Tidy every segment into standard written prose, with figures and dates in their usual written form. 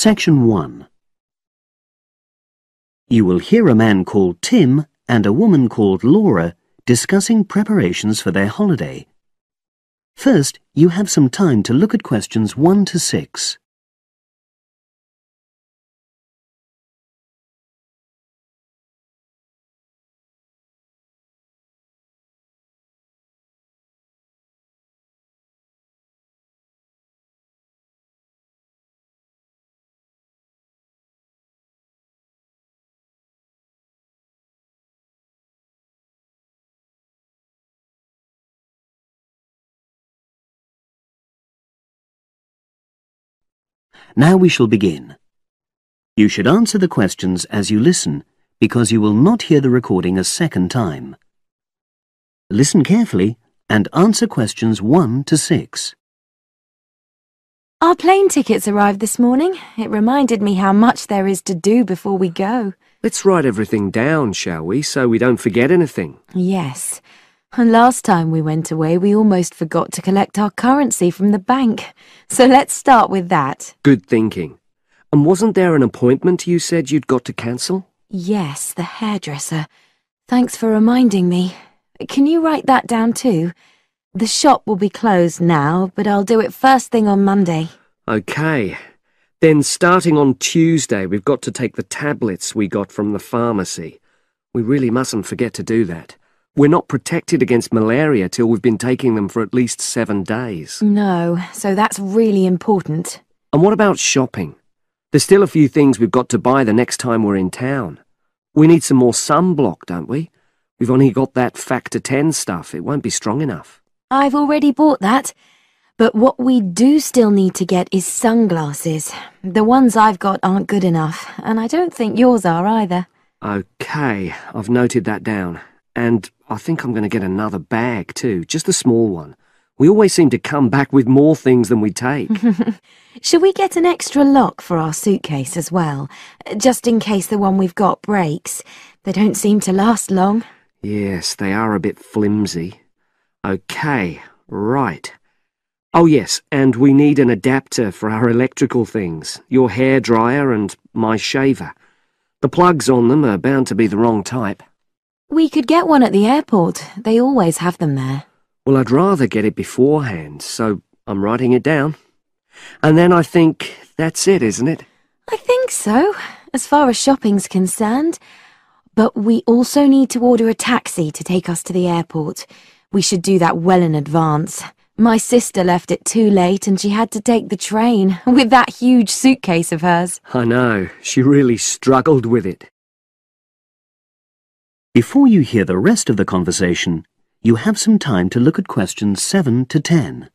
Section 1. You will hear a man called Tim and a woman called Laura discussing preparations for their holiday. First, you have some time to look at questions 1 to 6. Now we shall begin. You should answer the questions as you listen, because you will not hear the recording a second time. Listen carefully and answer questions 1 to 6. Our plane tickets arrived this morning. It reminded me how much there is to do before we go. Let's write everything down, shall we, so we don't forget anything? Yes. And last time we went away, we almost forgot to collect our currency from the bank. So let's start with that. Good thinking. And wasn't there an appointment you said you'd got to cancel? Yes, the hairdresser. Thanks for reminding me. Can you write that down too? The shop will be closed now, but I'll do it first thing on Monday. OK. Then starting on Tuesday, we've got to take the tablets we got from the pharmacy. We really mustn't forget to do that. We're not protected against malaria till we've been taking them for at least 7 days. No, so that's really important. And what about shopping? There's still a few things we've got to buy the next time we're in town. We need some more sunblock, don't we? We've only got that factor 10 stuff. It won't be strong enough. I've already bought that. But what we do still need to get is sunglasses. The ones I've got aren't good enough, and I don't think yours are either. OK, I've noted that down. And I think I'm going to get another bag too, just a small one. We always seem to come back with more things than we take. Should we get an extra lock for our suitcase as well, just in case the one we've got breaks? They don't seem to last long. Yes, they are a bit flimsy. OK, right. Oh yes, and we need an adapter for our electrical things, your hairdryer and my shaver. The plugs on them are bound to be the wrong type. We could get one at the airport. They always have them there. Well, I'd rather get it beforehand, so I'm writing it down. And then I think that's it, isn't it? I think so, as far as shopping's concerned. But we also need to order a taxi to take us to the airport. We should do that well in advance. My sister left it too late and she had to take the train with that huge suitcase of hers. I know, she really struggled with it. Before you hear the rest of the conversation, you have some time to look at questions 7 to 10.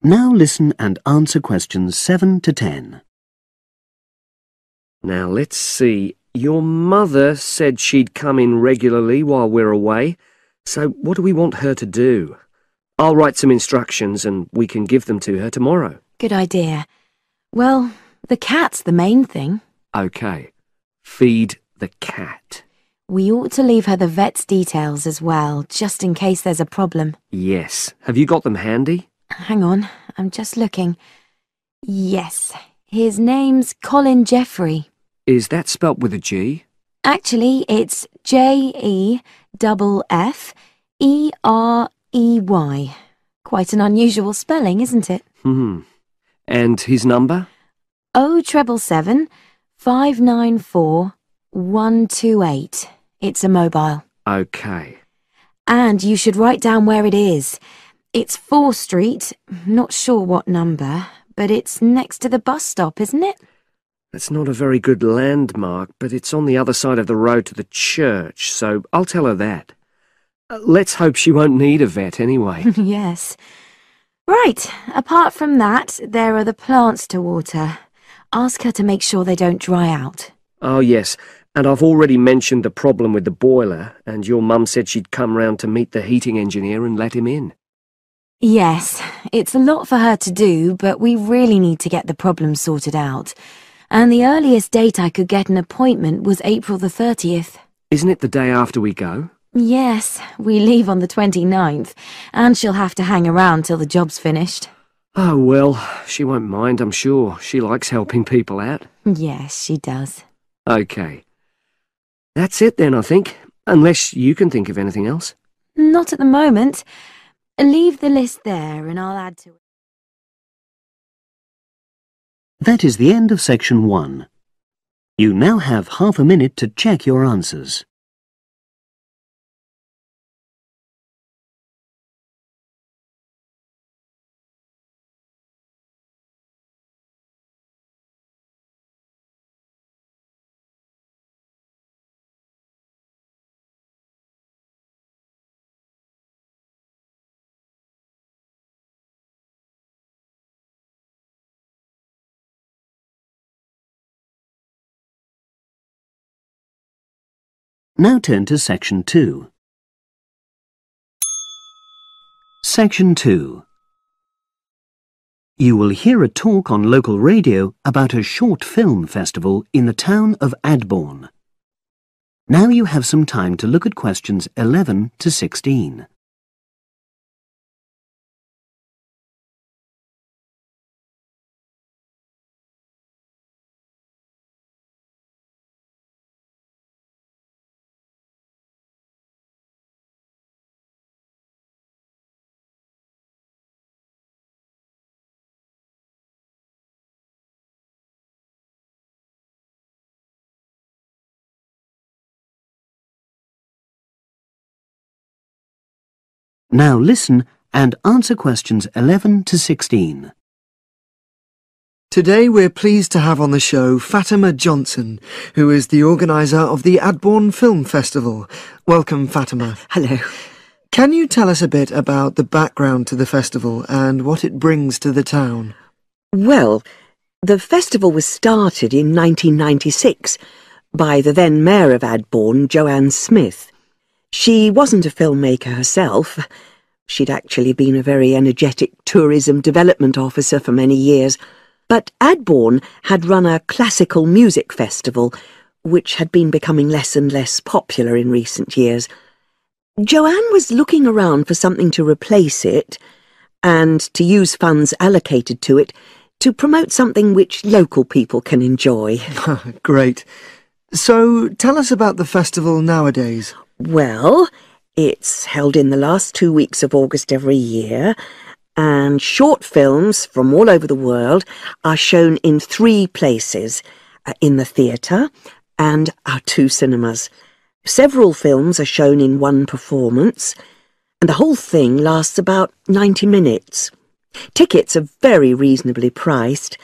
Now listen and answer questions 7 to 10. Now, let's see. Your mother said she'd come in regularly while we're away, so what do we want her to do? I'll write some instructions and we can give them to her tomorrow. Good idea. Well, the cat's the main thing. OK. Feed the cat. We ought to leave her the vet's details as well, just in case there's a problem. Yes. Have you got them handy? Hang on, I'm just looking. Yes, his name's Colin Jeffrey. Is that spelt with a G? Actually, it's Jeffrey. Quite an unusual spelling, isn't it? And his number? 077 594 128. It's a mobile. OK. And you should write down where it is. It's 4 Street, not sure what number, but it's next to the bus stop, isn't it? That's not a very good landmark, but it's on the other side of the road to the church, so I'll tell her that. Let's hope she won't need a vet anyway. Yes. Right, apart from that, there are the plants to water. Ask her to make sure they don't dry out. Oh, yes, and I've already mentioned the problem with the boiler, and your mum said she'd come round to meet the heating engineer and let him in. Yes, it's a lot for her to do, but we really need to get the problem sorted out. And the earliest date I could get an appointment was April the 30th. Isn't it the day after we go? Yes, we leave on the 29th, and she'll have to hang around till the job's finished. Oh, well, she won't mind, I'm sure. She likes helping people out. Yes, she does. OK. That's it then, I think. Unless you can think of anything else. Not at the moment. Leave the list there and I'll add to it. That is the end of section 1. You now have half a minute to check your answers. Now turn to section 2. Section 2. You will hear a talk on local radio about a short film festival in the town of Adborn. Now you have some time to look at questions 11 to 16. Now listen and answer questions 11 to 16. Today we're pleased to have on the show Fatima Johnson, who is the organiser of the Adborn Film Festival. Welcome, Fatima. Hello. Can you tell us a bit about the background to the festival and what it brings to the town? Well, the festival was started in 1996 by the then Mayor of Adborn, Joanne Smith. She wasn't a filmmaker herself. She'd actually been a very energetic tourism development officer for many years. But Adborn had run a classical music festival, which had been becoming less and less popular in recent years. Joanne was looking around for something to replace it, and to use funds allocated to it to promote something which local people can enjoy. Great. So, tell us about the festival nowadays. Well, it's held in the last 2 weeks of August every year, and short films from all over the world are shown in 3 places, in the theatre and our 2 cinemas. Several films are shown in one performance, and the whole thing lasts about 90 minutes. Tickets are very reasonably priced.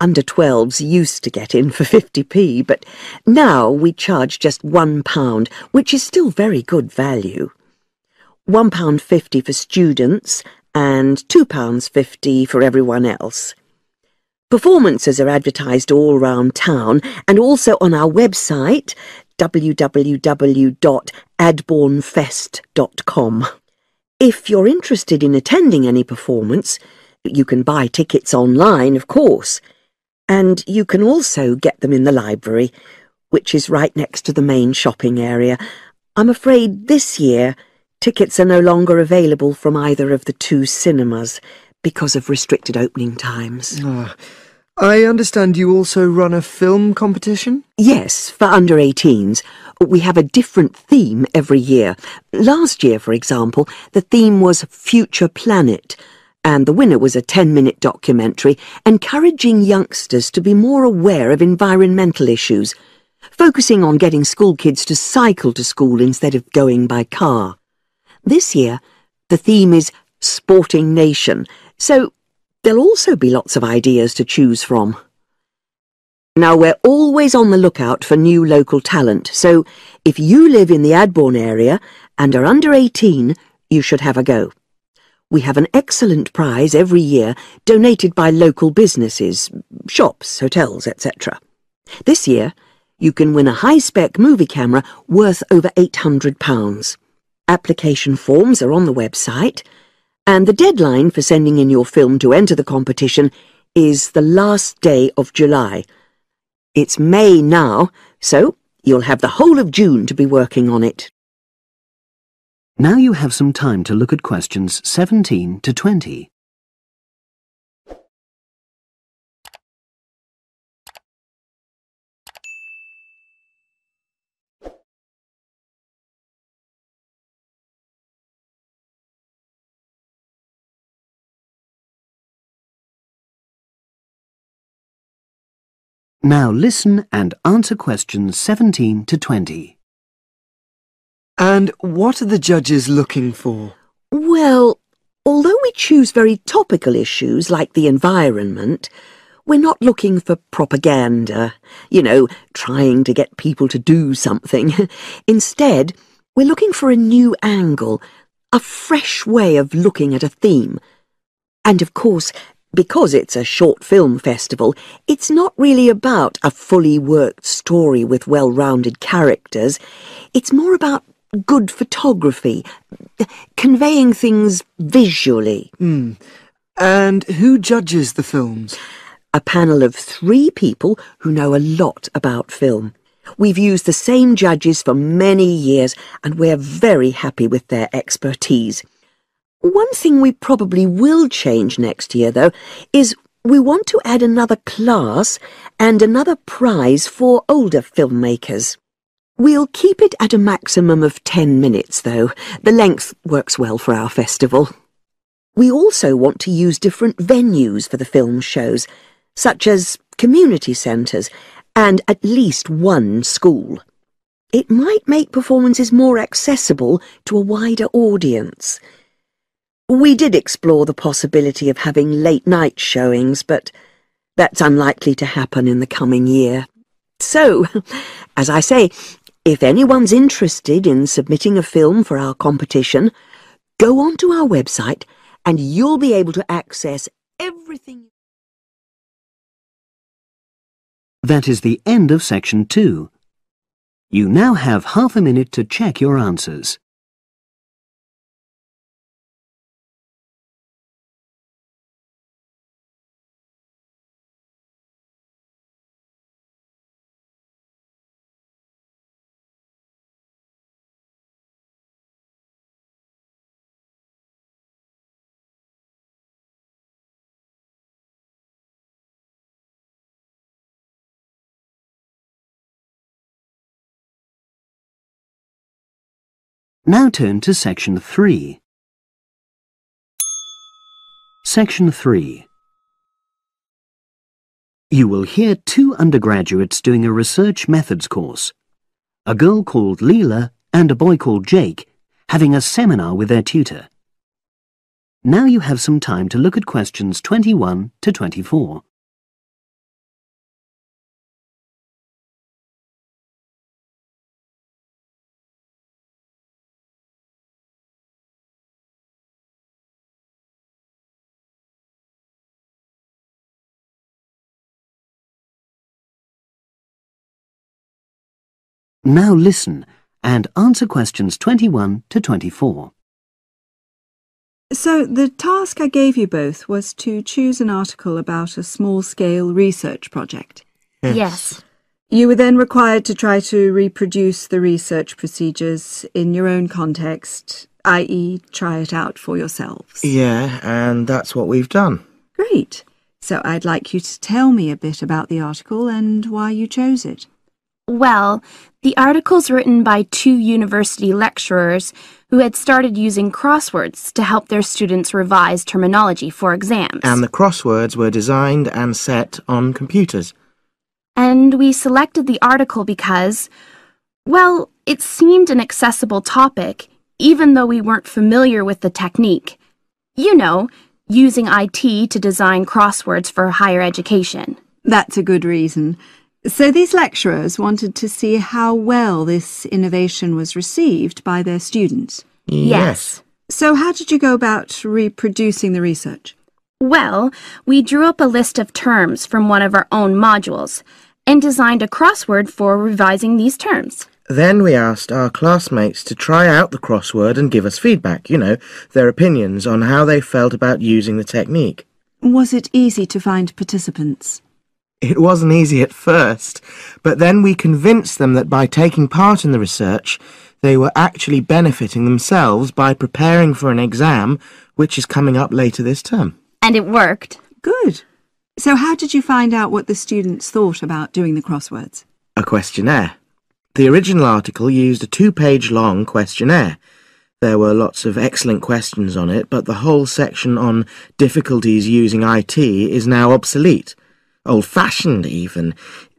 Under 12s used to get in for 50p, but now we charge just £1, which is still very good value. £1.50 for students and £2.50 for everyone else. Performances are advertised all round town and also on our website, www.adbornfest.com. If you're interested in attending any performance, you can buy tickets online, of course. And you can also get them in the library, which is right next to the main shopping area. I'm afraid this year tickets are no longer available from either of the 2 cinemas because of restricted opening times. I understand you also run a film competition? Yes, for under 18s. We have a different theme every year. Last year, for example, the theme was Future Planet, and the winner was a 10-minute documentary encouraging youngsters to be more aware of environmental issues, focusing on getting school kids to cycle to school instead of going by car. This year, the theme is Sporting Nation, so there'll also be lots of ideas to choose from. Now, we're always on the lookout for new local talent, so if you live in the Adborn area and are under 18, you should have a go. We have an excellent prize every year donated by local businesses, shops, hotels, etc. This year, you can win a high-spec movie camera worth over £800. Application forms are on the website, And the deadline for sending in your film to enter the competition is the last day of July. It's May now, so you'll have the whole of June to be working on it. Now you have some time to look at questions 17 to 20. Now listen and answer questions 17 to 20. And what are the judges looking for? Well, although we choose very topical issues like the environment, we're not looking for propaganda, trying to get people to do something. Instead, we're looking for a new angle, a fresh way of looking at a theme. And of course, because it's a short film festival, it's not really about a fully worked story with well-rounded characters. It's more about good photography, conveying things visually. And who judges the films? A panel of 3 people who know a lot about film. We've used the same judges for many years, and we're very happy with their expertise. One thing we probably will change next year, though, is we want to add another class and another prize for older filmmakers. We'll keep it at a maximum of 10 minutes, though. The length works well for our festival. We also want to use different venues for the film shows, such as community centres and at least one school. It might make performances more accessible to a wider audience. We did explore the possibility of having late-night showings, but that's unlikely to happen in the coming year. So, as I say, if anyone's interested in submitting a film for our competition, go onto our website and you'll be able to access everything. That is the end of section 2. You now have half a minute to check your answers. Now turn to section 3. Section 3. You will hear 2 undergraduates doing a research methods course. A girl called Leela and a boy called Jake having a seminar with their tutor. Now you have some time to look at questions 21 to 24. Now listen and answer questions 21 to 24. So the task I gave you both was to choose an article about a small-scale research project. Yes. You were then required to try to reproduce the research procedures in your own context, i.e. try it out for yourselves. Yeah, and that's what we've done. Great. So I'd like you to tell me a bit about the article and why you chose it. Well, the article's written by 2 university lecturers who had started using crosswords to help their students revise terminology for exams. And the crosswords were designed and set on computers. And we selected the article because, well, it seemed an accessible topic, even though we weren't familiar with the technique. You know, using IT to design crosswords for higher education. That's a good reason. So these lecturers wanted to see how well this innovation was received by their students. Yes. So how did you go about reproducing the research? Well, we drew up a list of terms from one of our own modules and designed a crossword for revising these terms. Then we asked our classmates to try out the crossword and give us feedback, their opinions on how they felt about using the technique. Was it easy to find participants? It wasn't easy at first, but then we convinced them that by taking part in the research, they were actually benefiting themselves by preparing for an exam which is coming up later this term. And it worked. Good. So how did you find out what the students thought about doing the crosswords? A questionnaire. The original article used a 2-page long questionnaire. There were lots of excellent questions on it, but the whole section on difficulties using IT is now obsolete. Old-fashioned even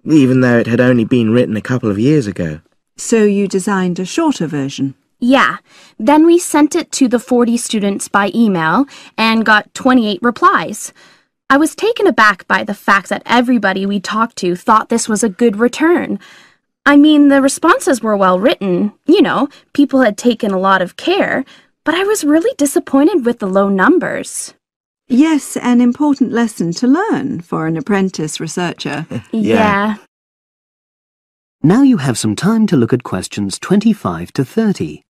though it had only been written a couple of years ago. So you designed a shorter version? Yeah. Then we sent it to the 40 students by email and got 28 replies. I was taken aback by the fact that everybody we talked to thought this was a good return. I mean, the responses were well written. People had taken a lot of care, but I was really disappointed with the low numbers. Yes, an important lesson to learn for an apprentice researcher. Yeah. Now you have some time to look at questions 25 to 30.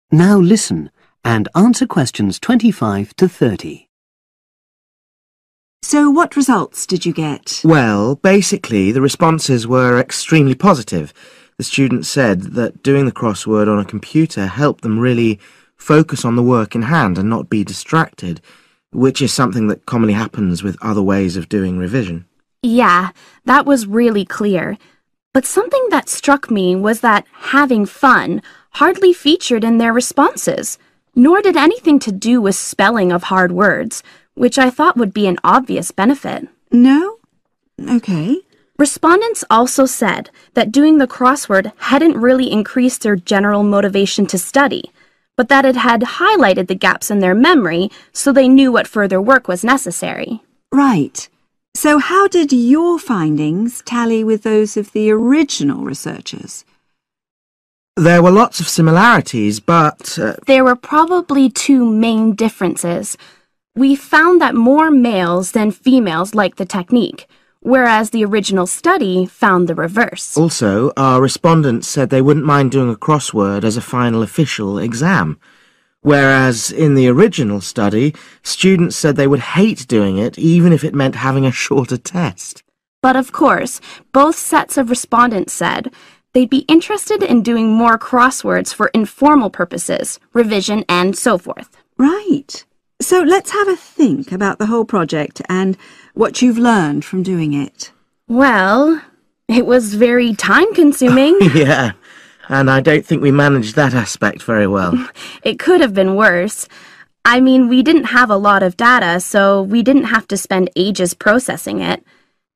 Now listen and answer questions 25 to 30. So what results did you get? Well, basically, the responses were extremely positive. The students said that doing the crossword on a computer helped them really focus on the work in hand and not be distracted, which is something that commonly happens with other ways of doing revision. Yeah, that was really clear. But something that struck me was that having fun hardly featured in their responses, nor did anything to do with spelling of hard words, which I thought would be an obvious benefit. No? Okay. Respondents also said that doing the crossword hadn't really increased their general motivation to study, but that it had highlighted the gaps in their memory so they knew what further work was necessary. Right. So how did your findings tally with those of the original researchers? There were lots of similarities, but... There were probably two main differences. We found that more males than females liked the technique, whereas the original study found the reverse. Also, our respondents said they wouldn't mind doing a crossword as a final official exam, whereas in the original study, students said they would hate doing it even if it meant having a shorter test. But of course, both sets of respondents said they'd be interested in doing more crosswords for informal purposes, revision, and so forth. Right. So let's have a think about the whole project and what you've learned from doing it. Well, it was very time-consuming. Yeah, and I don't think we managed that aspect very well. It could have been worse. I mean, we didn't have a lot of data, so we didn't have to spend ages processing it.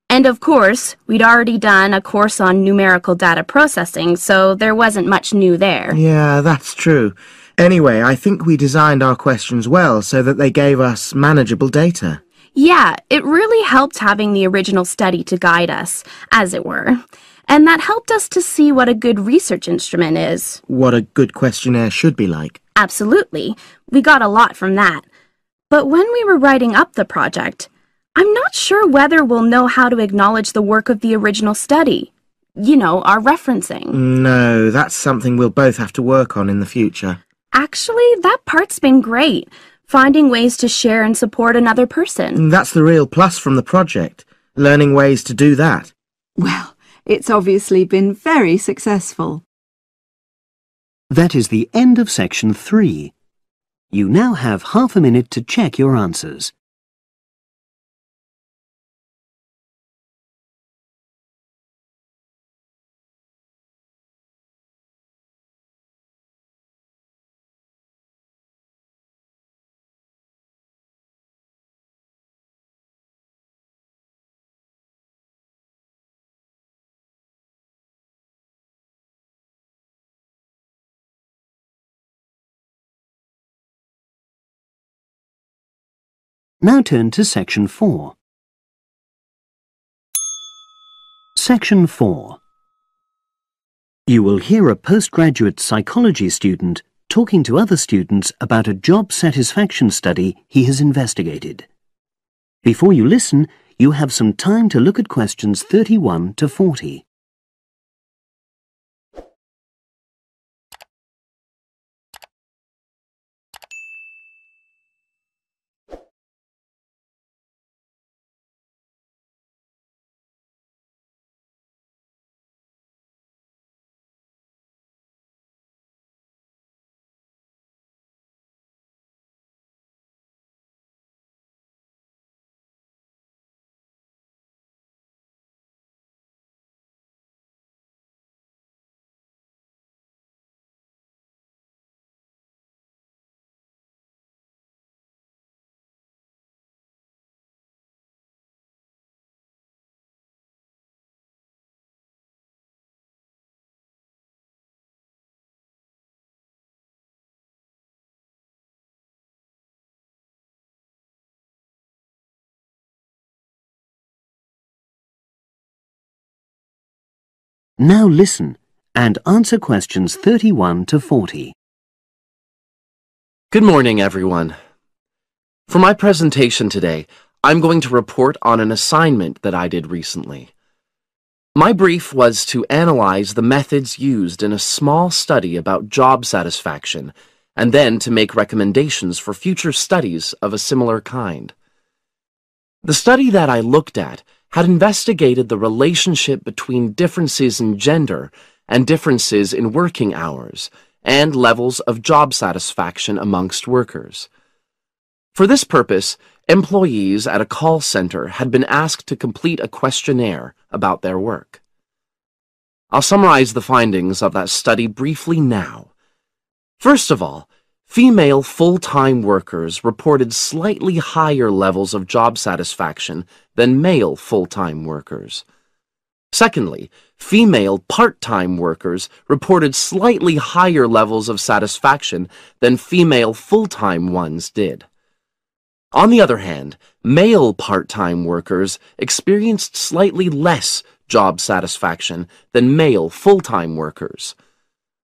And of course, we'd already done a course on numerical data processing, so there wasn't much new there. Yeah, that's true. Anyway, I think we designed our questions well so that they gave us manageable data. Yeah, it really helped having the original study to guide us, as it were. And that helped us to see what a good research instrument is. What a good questionnaire should be like. Absolutely. We got a lot from that. But when we were writing up the project, I'm not sure whether we'll know how to acknowledge the work of the original study. Our referencing. No, that's something we'll both have to work on in the future. Actually, that part's been great. Finding ways to share and support another person. That's the real plus from the project, learning ways to do that. Well, it's obviously been very successful. That is the end of section 3. You now have half a minute to check your answers. Now turn to Section 4. Section 4. You will hear a postgraduate psychology student talking to other students about a job satisfaction study he has investigated. Before you listen, you have some time to look at questions 31 to 40. Now listen and answer questions 31 to 40. Good morning, everyone. For my presentation today, I'm going to report on an assignment that I did recently. My brief was to analyze the methods used in a small study about job satisfaction, and then to make recommendations for future studies of a similar kind. The study that I looked at had investigated the relationship between differences in gender and differences in working hours and levels of job satisfaction amongst workers. For this purpose, employees at a call center had been asked to complete a questionnaire about their work. I'll summarize the findings of that study briefly now. First of all, female full-time workers reported slightly higher levels of job satisfaction than male full-time workers. Secondly, female part-time workers reported slightly higher levels of satisfaction than female full-time ones did. On the other hand, male part-time workers experienced slightly less job satisfaction than male full-time workers.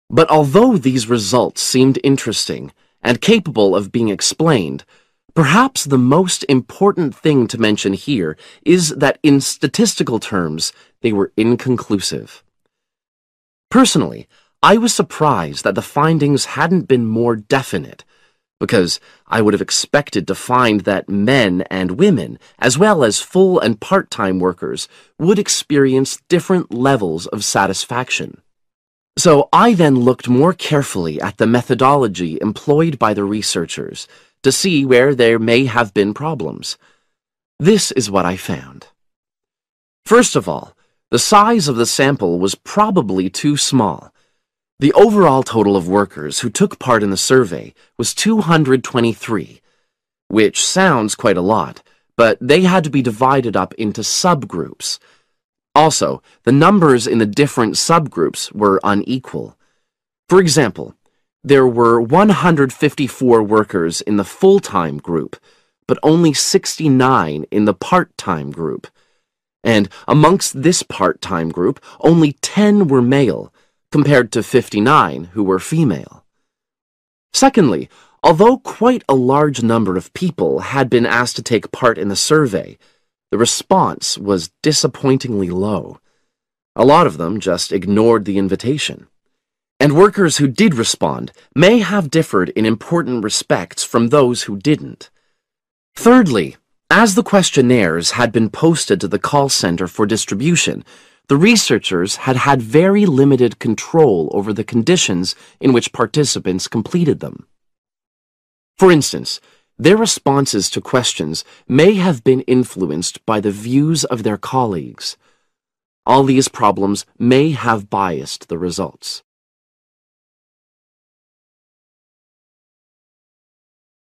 But although these results seemed interesting and capable of being explained, perhaps the most important thing to mention here is that in statistical terms, they were inconclusive. Personally, I was surprised that the findings hadn't been more definite, because I would have expected to find that men and women, as well as full and part-time workers, would experience different levels of satisfaction. So I then looked more carefully at the methodology employed by the researchers to see where there may have been problems. This is what I found. First of all, the size of the sample was probably too small. The overall total of workers who took part in the survey was 223, which sounds quite a lot, but they had to be divided up into subgroups. Also, the numbers in the different subgroups were unequal. For example, there were 154 workers in the full-time group, but only 69 in the part-time group. And amongst this part-time group, only 10 were male, compared to 59 who were female. Secondly, although quite a large number of people had been asked to take part in the survey, the response was disappointingly low. A lot of them just ignored the invitation. And workers who did respond may have differed in important respects from those who didn't. Thirdly, as the questionnaires had been posted to the call center for distribution, the researchers had had very limited control over the conditions in which participants completed them. For instance, their responses to questions may have been influenced by the views of their colleagues. All these problems may have biased the results.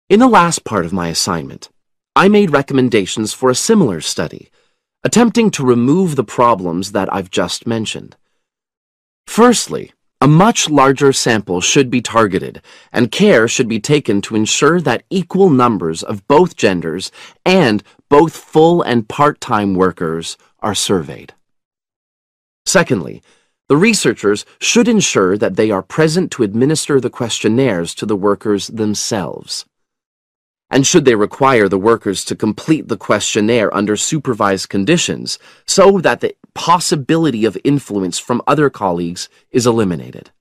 In the last part of my assignment, I made recommendations for a similar study, attempting to remove the problems that I've just mentioned. Firstly, A much larger sample should be targeted, and care should be taken to ensure that equal numbers of both genders and both full and part-time workers are surveyed. Secondly, the researchers should ensure that they are present to administer the questionnaires to the workers themselves. And should they require the workers to complete the questionnaire under supervised conditions so that the possibility of influence from other colleagues is eliminated.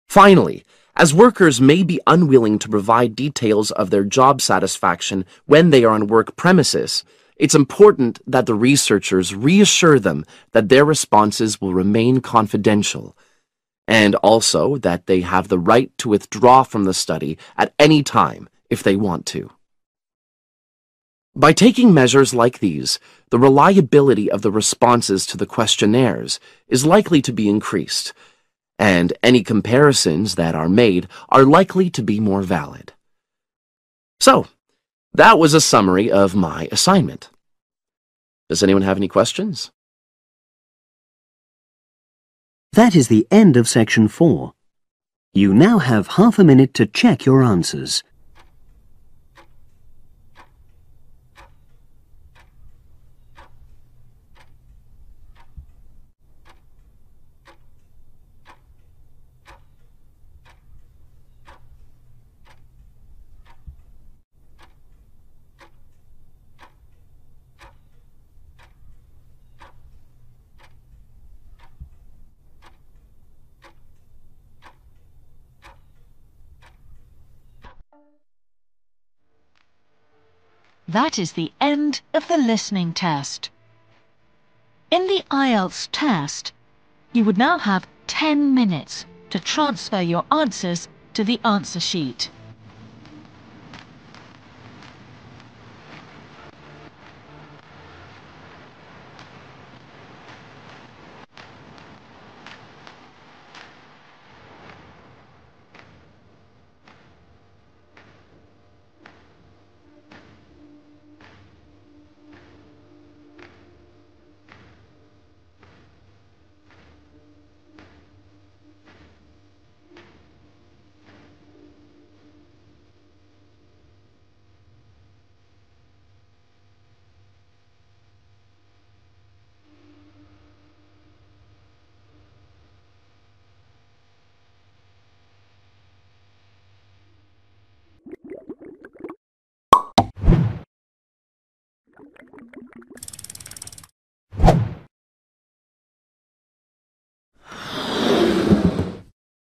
Finally, as workers may be unwilling to provide details of their job satisfaction when they are on work premises, it's important that the researchers reassure them that their responses will remain confidential, and also that they have the right to withdraw from the study at any time if they want to. By taking measures like these, the reliability of the responses to the questionnaires is likely to be increased, and any comparisons that are made are likely to be more valid. So, that was a summary of my assignment. Does anyone have any questions? That is the end of section 4. You now have half a minute to check your answers. That is the end of the listening test. In the IELTS test, you would now have 10 minutes to transfer your answers to the answer sheet.